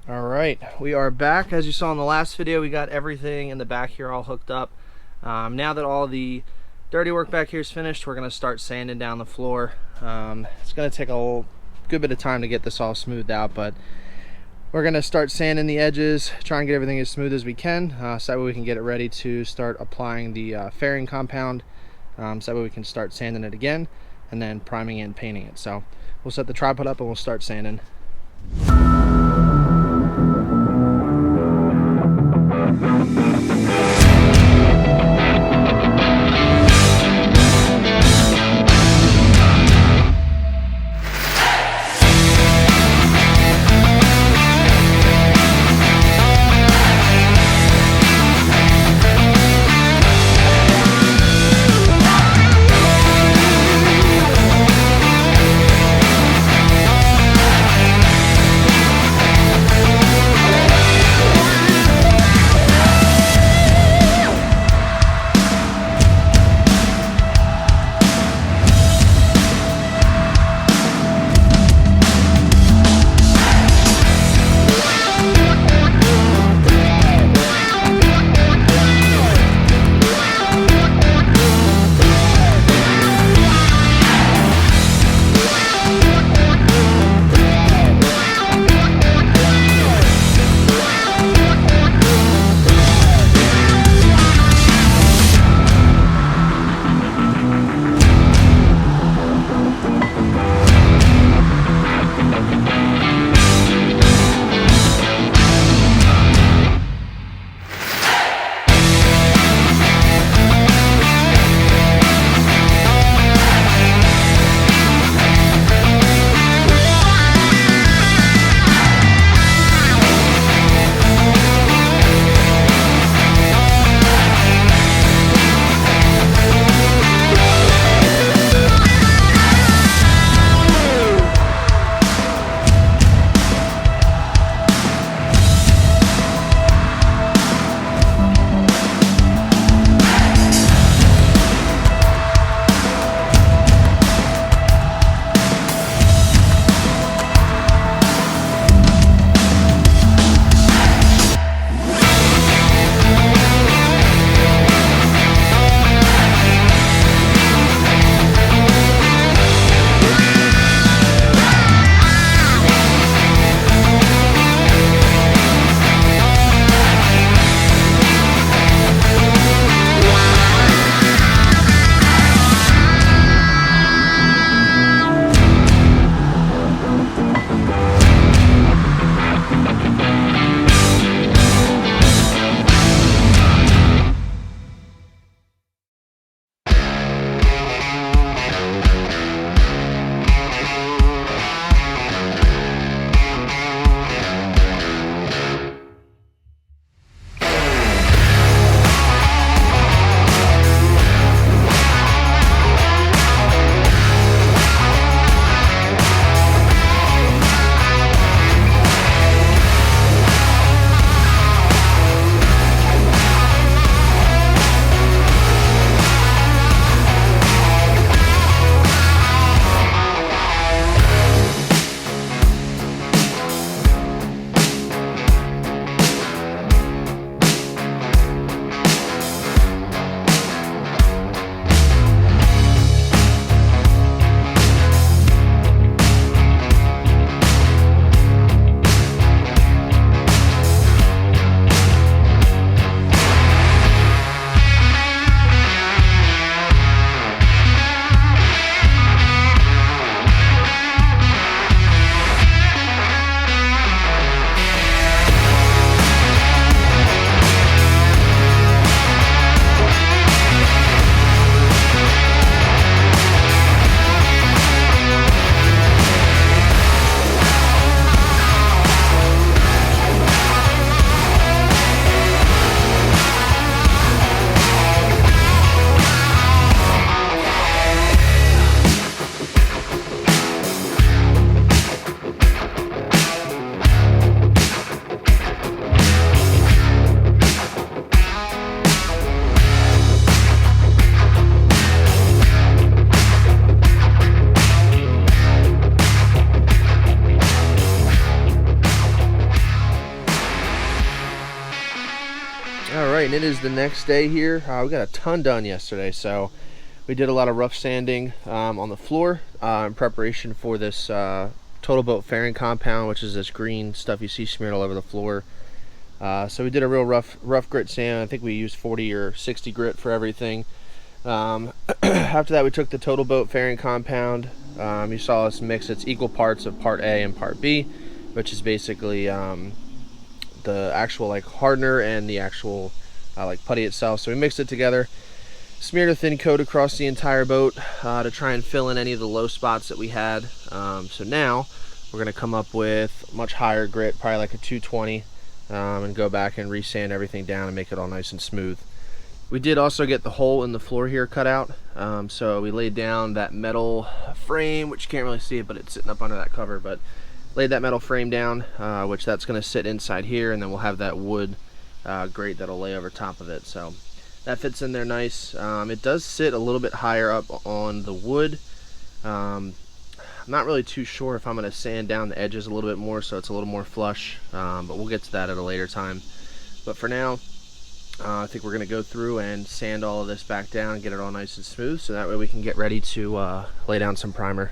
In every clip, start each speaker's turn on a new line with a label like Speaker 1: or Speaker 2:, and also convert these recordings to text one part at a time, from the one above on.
Speaker 1: All right, we are back. As you saw in the last video, we got everything in the back here all hooked up. Now that all the dirty work back here is finished, we're going to start sanding down the floor. It's going to take a good bit of time to get this all smoothed out, but we're going to start sanding the edges, try and get everything as smooth as we can, so that way we can get it ready to start applying the fairing compound, so that way we can start sanding it again and then priming and painting it. So we'll set the tripod up and we'll start sanding. and it is the next day here. We got a ton done yesterday, so we did a lot of rough sanding on the floor in preparation for this Total Boat fairing compound, which is this green stuff you see smeared all over the floor. So we did a real rough grit sand. I think we used 40 or 60 grit for everything. After that, we took the Total Boat fairing compound. You saw us mix its equal parts of part A and part B, which is basically the actual like hardener and the actual like putty itself. So we mixed it together, smeared a thin coat across the entire boat to try and fill in any of the low spots that we had. So now we're going to come up with much higher grit, probably like a 220, and go back and resand everything down and make it all nice and smooth. We did also get the hole in the floor here cut out. So we laid down that metal frame, which you can't really see it, but it's sitting up under that cover, but laid that metal frame down, which that's going to sit inside here, and then we'll have that wood grate that'll lay over top of it. So that fits in there nice. It does sit a little bit higher up on the wood. I'm not really too sure if I'm going to sand down the edges a little bit more so it's a little more flush, but we'll get to that at a later time. But for now, I think we're going to go through and sand all of this back down, get it all nice and smooth, so that way we can get ready to lay down some primer.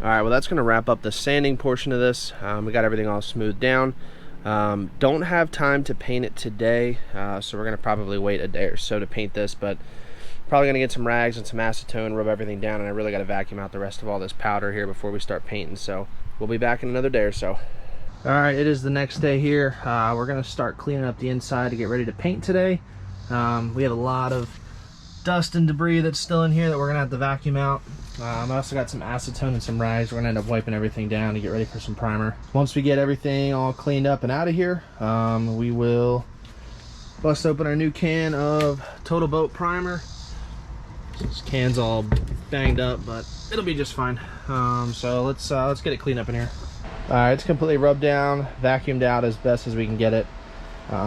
Speaker 1: Alright, well that's going to wrap up the sanding portion of this. We got everything all smoothed down. Don't have time to paint it today, so we're going to probably wait a day or so to paint this, but probably going to get some rags and some acetone, rub everything down, and I really got to vacuum out the rest of all this powder here before we start painting, so we'll be back in another day or so. Alright, it is the next day here. We're going to start cleaning up the inside to get ready to paint today. We have a lot of dust and debris that's still in here that we're going to have to vacuum out. I also got some acetone and some rags. We're going to end up wiping everything down to get ready for some primer. Once we get everything all cleaned up and out of here, we will bust open our new can of Total Boat primer. This can's all banged up, but it'll be just fine. So let's get it cleaned up in here. Alright, it's completely rubbed down, vacuumed out as best as we can get it.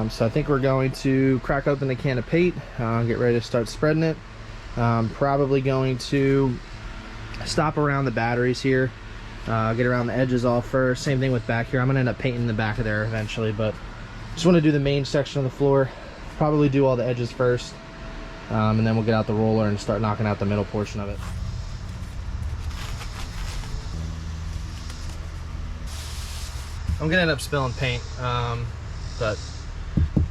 Speaker 1: So I think we're going to crack open the can of paint, get ready to start spreading it. Probably going to stop around the batteries here, get around the edges all first. Same thing with back here. I'm gonna end up painting the back of there eventually, but just want to do the main section of the floor. Probably do all the edges first, and then we'll get out the roller and start knocking out the middle portion of it. I'm gonna end up spilling paint, but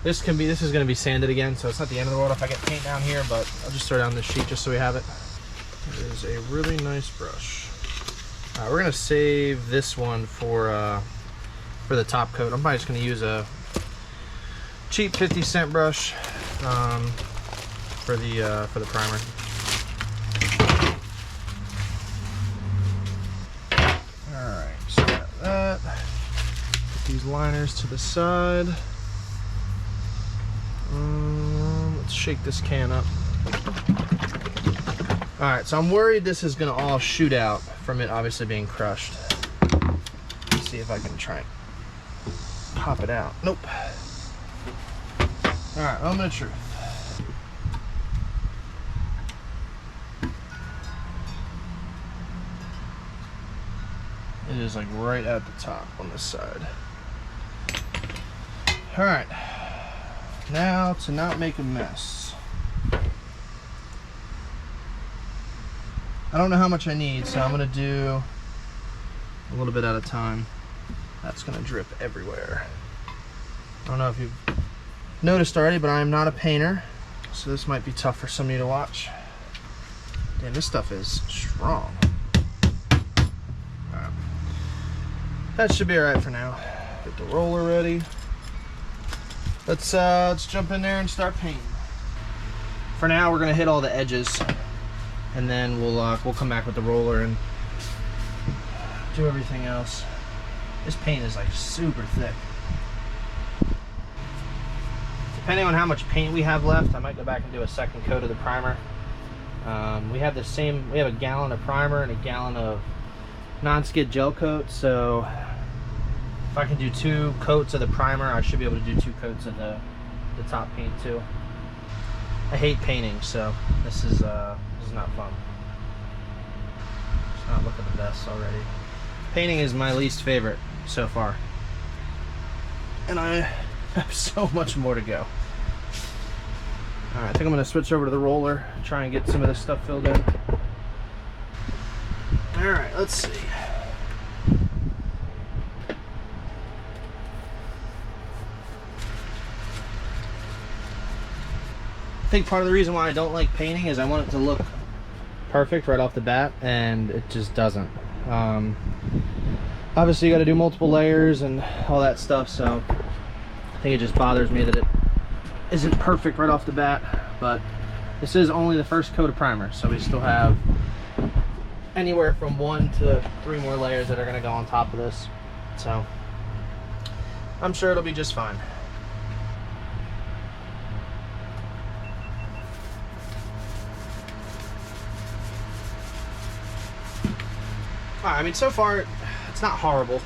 Speaker 1: this is gonna be sanded again, so it's not the end of the world if I get paint down here, but I'll just throw down this sheet just so we have it. It is a really nice brush. We're gonna save this one for the top coat. I'm probably just gonna use a cheap 50-cent brush for the primer. these liners to the side. Let's shake this can up. All right, so I'm worried this is gonna all shoot out from it obviously being crushed. Let's see if I can try and pop it out. Nope. All right, moment of truth. It is like right at the top on this side. All right, now to not make a mess. I don't know how much I need, so I'm gonna do a little bit at a time. That's gonna drip everywhere. I don't know if you've noticed already, but I am not a painter, so this might be tough for some of you to watch. Damn, this stuff is strong. All right. That should be all right for now. Get the roller ready. Let's jump in there and start painting. For now, we're gonna hit all the edges, and then we'll come back with the roller and do everything else. This paint is like super thick. Depending on how much paint we have left, I might go back and do a second coat of the primer. We have a gallon of primer and a gallon of non-skid gel coat, so if I can do 2 coats of the primer, I should be able to do 2 coats of the top paint too. I hate painting, so this is not fun. It's not looking the best already. Painting is my least favorite so far, and I have so much more to go. All right, I think I'm going to switch over to the roller, try and get some of this stuff filled in. All right, let's see. I think part of the reason why I don't like painting is I want it to look perfect right off the bat, and it just doesn't. Obviously you got to do multiple layers and all that stuff, so I think it just bothers me that it isn't perfect right off the bat. But this is only the first coat of primer, so we still have anywhere from 1 to 3 more layers that are going to go on top of this, so I'm sure it'll be just fine. I mean, so far it's not horrible.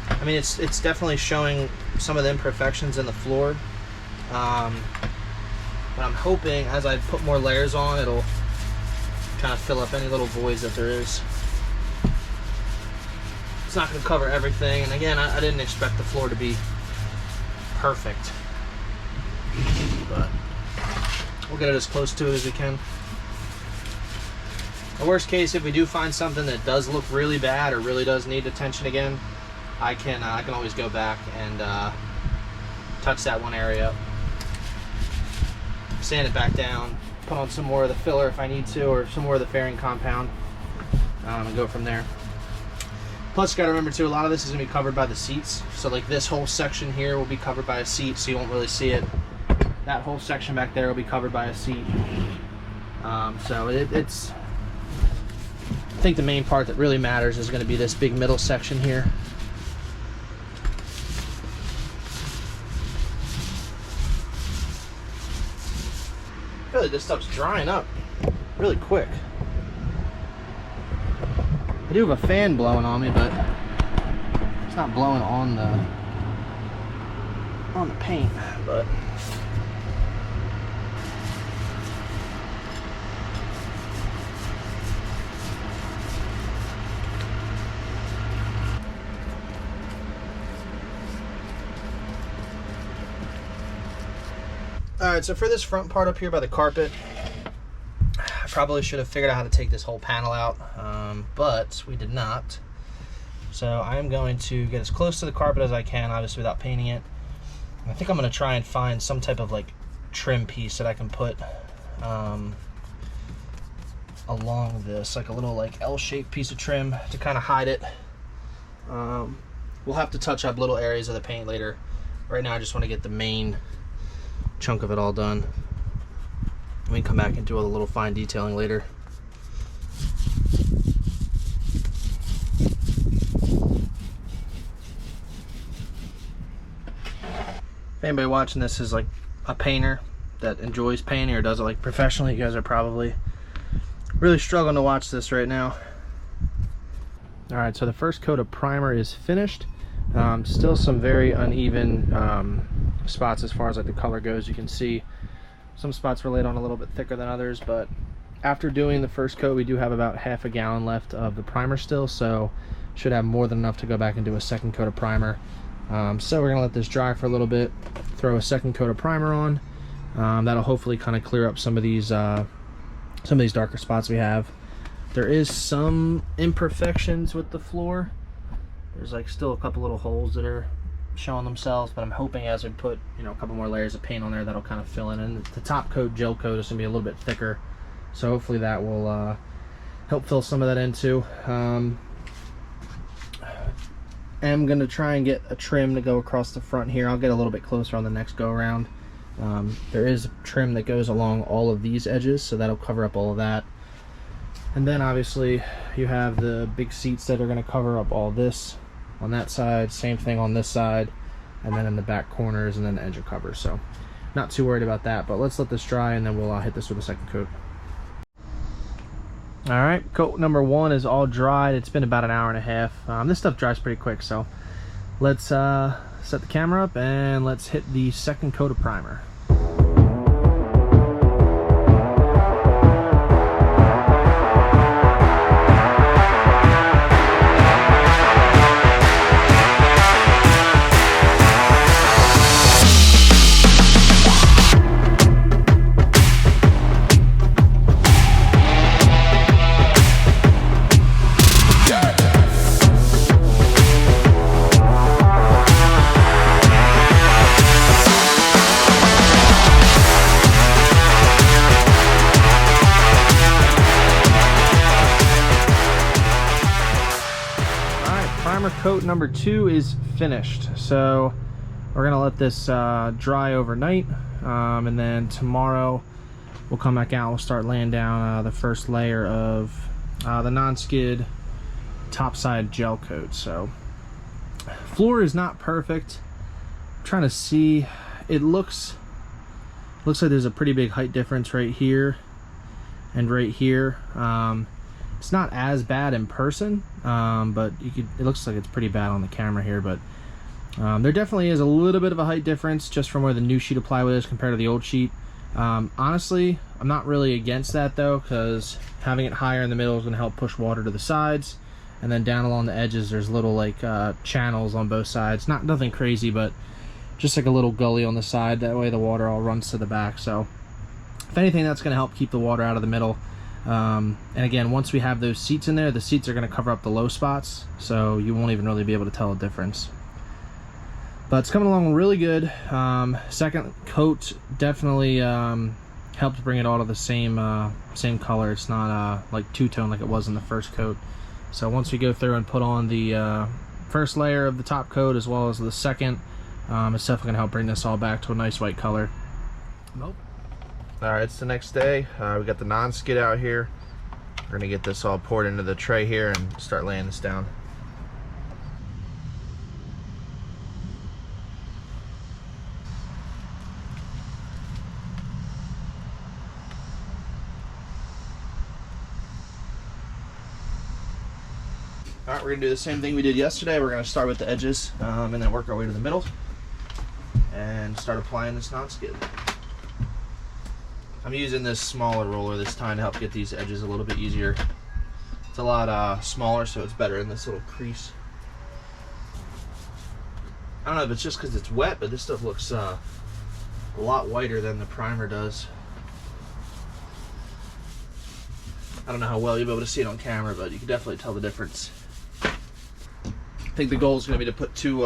Speaker 1: I mean, it's definitely showing some of the imperfections in the floor, but I'm hoping as I put more layers on, it'll kind of fill up any little voids that there is. It's not going to cover everything, and again, I didn't expect the floor to be perfect, but we'll get it as close to it as we can. The worst case, if we do find something that does look really bad or really does need attention again, I can always go back and touch that one area up, sand it back down, put on some more of the filler if I need to, or some more of the fairing compound, and go from there. Plus, you got to remember too, a lot of this is going to be covered by the seats. So like this whole section here will be covered by a seat, so you won't really see it. That whole section back there will be covered by a seat. So it's I think the main part that really matters is going to be this big middle section here. I feel like this stuff's drying up really quick. I do have a fan blowing on me, but it's not blowing on the paint, but Alright, so for this front part up here by the carpet, I probably should have figured out how to take this whole panel out, but we did not. So I'm going to get as close to the carpet as I can, obviously without painting it. I think I'm going to try and find some type of like trim piece that I can put along this, like a little like L-shaped piece of trim to kind of hide it. We'll have to touch up little areas of the paint later. Right now I just want to get the main chunk of it all done. We can come back and do a little fine detailing later. anybody watching this is like a painter that enjoys painting or does it like professionally, you guys are probably really struggling to watch this right now. All right, so the first coat of primer is finished. Still some very uneven spots as far as like the color goes. You can see some spots were laid on a little bit thicker than others, but after doing the first coat, we do have about half a gallon left of the primer still, so should have more than enough to go back and do a second coat of primer. So we're gonna let this dry for a little bit, throw a second coat of primer on. That'll hopefully kind of clear up some of these darker spots we have. There is some imperfections with the floor. There's like still a couple little holes that are showing themselves, but I'm hoping as we put, you know, a couple more layers of paint on there, that'll kind of fill in. And the top coat, gel coat, is gonna be a little bit thicker, so hopefully that will help fill some of that in too. I'm gonna try and get a trim to go across the front here. I'll get a little bit closer on the next go around. There is trim that goes along all of these edges, so that'll cover up all of that. And then obviously you have the big seats that are going to cover up all this on that side, same thing on this side, and then in the back corners, and then the engine cover. So not too worried about that, but let's let this dry and then we'll hit this with a second coat. All right, coat number 1 is all dried. It's been about an hour and a half. This stuff dries pretty quick, so let's set the camera up and let's hit the second coat of primer. Coat number 2 is finished, so we're gonna let this dry overnight, and then tomorrow we'll come back out and we'll start laying down the first layer of the non-skid topside gel coat. So floor is not perfect. I'm trying to see, it looks like there's a pretty big height difference right here and right here. It's not as bad in person, but it looks like it's pretty bad on the camera here, but there definitely is a little bit of a height difference just from where the new sheet of plywood is compared to the old sheet. Honestly, I'm not really against that though, because having it higher in the middle is going to help push water to the sides, and then down along the edges there's little like channels on both sides. Nothing crazy, but just like a little gully on the side. That way the water all runs to the back. So if anything, that's going to help keep the water out of the middle. And again, once we have those seats in there, the seats are going to cover up the low spots, so you won't even really be able to tell a difference. But it's coming along really good. Second coat definitely helped bring it all to the same color. It's not like two-tone like it was in the first coat. So once we go through and put on the first layer of the top coat as well as the second, it's definitely going to help bring this all back to a nice white color. Nope. Alright, it's the next day. We got the non-skid out here. We're going to get this all poured into the tray here and start laying this down. Alright, we're going to do the same thing we did yesterday. We're going to start with the edges and then work our way to the middle and start applying this non-skid. I'm using this smaller roller this time to help get these edges a little bit easier. It's a lot smaller, so it's better in this little crease. I don't know if it's just because it's wet, but this stuff looks a lot whiter than the primer does. I don't know how well you'll be able to see it on camera, but you can definitely tell the difference. I think the goal is going to be to put two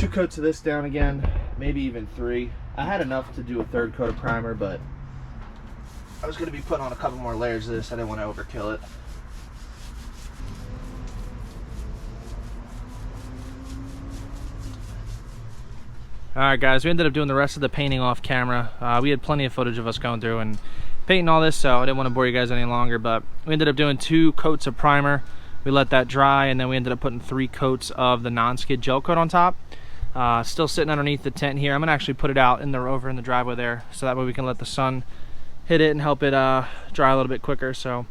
Speaker 1: coats of this down again, maybe even 3. I had enough to do a 3rd coat of primer, but I was going to be putting on a couple more layers of this. I didn't want to overkill it. Alright guys, we ended up doing the rest of the painting off camera. We had plenty of footage of us going through and painting all this, so I didn't want to bore you guys any longer, but we ended up doing 2 coats of primer. We let that dry, and then we ended up putting 3 coats of the non-skid gel coat on top. Still sitting underneath the tent here. I'm gonna actually put it out over in the driveway there, so that way we can let the sun hit it and help it dry a little bit quicker. So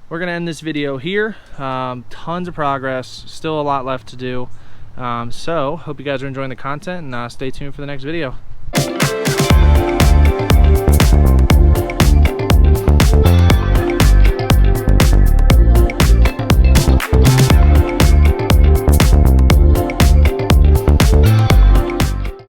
Speaker 1: we're gonna end this video here. Tons of progress, still a lot left to do. So hope you guys are enjoying the content, and stay tuned for the next video.